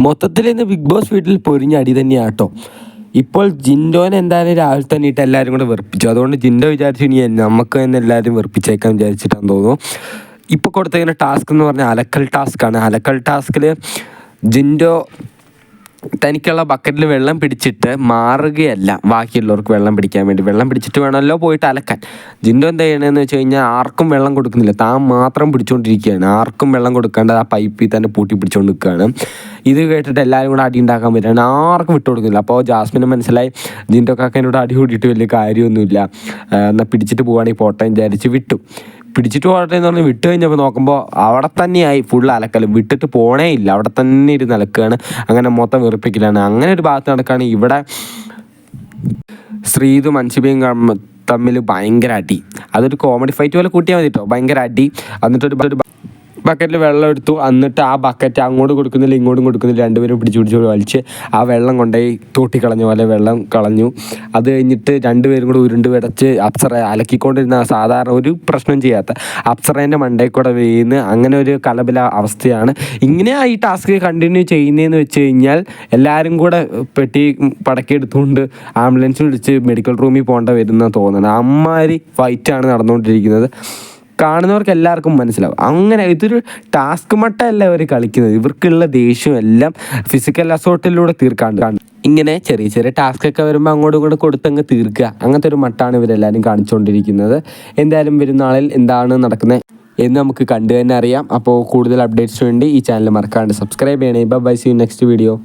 മൊത്തത്തിൽ ഇന്ന് big boss വീട്ടിൽ പൊരിഞ്ഞ അടി തന്നെയാട്ടോ. ഇപ്പോൾ ജിൻഡോനെ എന്തായാലും രാവിലെ തന്നെ ഇട്ട് എല്ലാവരും കൂടെ വെറുപ്പിച്ചു. അതുകൊണ്ട് ജിൻഡോ വിചാരിച്ചു ഇനി നമുക്ക് തന്നെ എല്ലാവരും വെറുപ്പിച്ചേക്കാൻ വിചാരിച്ചിട്ടാന്ന് തോന്നുന്നു. ഇപ്പോൾ കൊടുത്തിരിക്കുന്ന ടാസ്ക് എന്ന് പറഞ്ഞാൽ അലക്കൽ ടാസ്ക്കാണ്. അലക്കൽ ടാസ്കിൽ ജിൻഡോ തനിക്കുള്ള ബക്കറ്റിൽ വെള്ളം പിടിച്ചിട്ട് മാറുകയല്ല, ബാക്കിയുള്ളവർക്ക് വെള്ളം പിടിക്കാൻ വേണ്ടി. വെള്ളം പിടിച്ചിട്ട് വേണമല്ലോ പോയിട്ട് അലക്കാൻ. ജിൻഡോ എന്താ ചെയ്യണമെന്ന് വെച്ച് കഴിഞ്ഞാൽ ആർക്കും വെള്ളം കൊടുക്കുന്നില്ല, താൻ മാത്രം പിടിച്ചുകൊണ്ടിരിക്കുകയാണ്. ആർക്കും വെള്ളം കൊടുക്കാണ്ട് ആ പൈപ്പിൽ തന്നെ പൂട്ടി പിടിച്ചുകൊണ്ട് നിൽക്കുകയാണ്. ഇത് കേട്ടിട്ട് എല്ലാവരും കൂടെ അടി ഉണ്ടാക്കാൻ പറ്റുകയാണ്, ആർക്കും വിട്ടു കൊടുക്കുന്നില്ല. അപ്പോൾ ജാസ്മിന് മനസ്സിലായി ജിൻഡോ കാക്കനോട് അടി കൂടിയിട്ട് വലിയ കാര്യമൊന്നുമില്ല, എന്നാൽ പിടിച്ചിട്ട് പോവുകയാണെങ്കിൽ പോട്ടെ വിചാരിച്ച് വിട്ടു. പിടിച്ചിട്ട് പോകട്ടെ എന്ന് പറഞ്ഞ് വിട്ട് കഴിഞ്ഞപ്പോൾ നോക്കുമ്പോൾ അവിടെ തന്നെയായി ഫുൾ അലക്കൽ. വിട്ടിട്ട് പോണേ ഇല്ല, അവിടെ തന്നെ ഇരുന്ന് അലക്കുകയാണ്. അങ്ങനെ മൊത്തം വെറുപ്പിക്കലാണ്. അങ്ങനെ ഒരു ഭാഗത്ത് നടക്കുകയാണ്. ഇവിടെ ശ്രീതും അൻഷിബയും തമ്മിൽ ഭയങ്കര അടി. അതൊരു കോമഡി ഫൈറ്റ് പോലെ കൂട്ടിയാൽ മതി കേട്ടോ. ഭയങ്കര അടി. എന്നിട്ടൊരു ബക്കറ്റിൽ വെള്ളം എടുത്തു. എന്നിട്ട് ആ ബക്കറ്റ് അങ്ങോട്ട് കൊടുക്കുന്നില്ല ഇങ്ങോട്ടും കൊടുക്കുന്നില്ല, രണ്ടുപേരും പിടിച്ച് വലിച്ച് ആ വെള്ളം കൊണ്ടുപോയി തോട്ടിക്കളഞ്ഞ പോലെ വെള്ളം കളഞ്ഞു. അത് കഴിഞ്ഞിട്ട് രണ്ടുപേരും കൂടെ ഉരുണ്ട് വിടച്ച് അപ്സറ അലക്കിക്കൊണ്ടിരുന്ന സാധാരണ ഒരു പ്രശ്നം ചെയ്യാത്ത അപ്സറേൻ്റെ മണ്ടയിൽ കൂടെ വീണ് അങ്ങനെ ഒരു കലബല അവസ്ഥയാണ്. ഇങ്ങനെ ഈ ടാസ്ക് കണ്ടിന്യൂ ചെയ്യുന്നതെന്ന് വെച്ച് കഴിഞ്ഞാൽ എല്ലാവരും കൂടെ പെട്ടി പടക്കി എടുത്തുകൊണ്ട് ആംബുലൻസ് വിളിച്ച് മെഡിക്കൽ റൂമിൽ പോകേണ്ട വരുന്ന തോന്നുന്നത്. അമ്മാതിരി ഫൈറ്റാണ് നടന്നുകൊണ്ടിരിക്കുന്നത്. കാണുന്നവർക്ക് എല്ലാവർക്കും മനസ്സിലാവും. അങ്ങനെ ഇതൊരു ടാസ്ക് മട്ടല്ല അവർ കളിക്കുന്നത്. ഇവർക്കുള്ള ദേഷ്യം എല്ലാം ഫിസിക്കൽ അസോർട്ടിലൂടെ തീർക്കാണ്ട് ഇങ്ങനെ ചെറിയ ചെറിയ ടാസ്ക് ഒക്കെ വരുമ്പോൾ അങ്ങോട്ടും ഇങ്ങോട്ടും കൊടുത്തങ്ങ് തീർക്കുക, അങ്ങനത്തെ ഒരു മട്ടാണ് ഇവരെല്ലാവരും കാണിച്ചുകൊണ്ടിരിക്കുന്നത്. എന്തായാലും വരുന്ന നാളിൽ എന്താണ് നടക്കുന്നത് എന്ന് നമുക്ക് കണ്ടു തന്നെ അറിയാം. അപ്പോൾ കൂടുതൽ അപ്ഡേറ്റ്സിന് വേണ്ടി ഈ ചാനൽ മറക്കാണ്ട് സബ്സ്ക്രൈബ് ചെയ്യണേ. Bye, see you next video.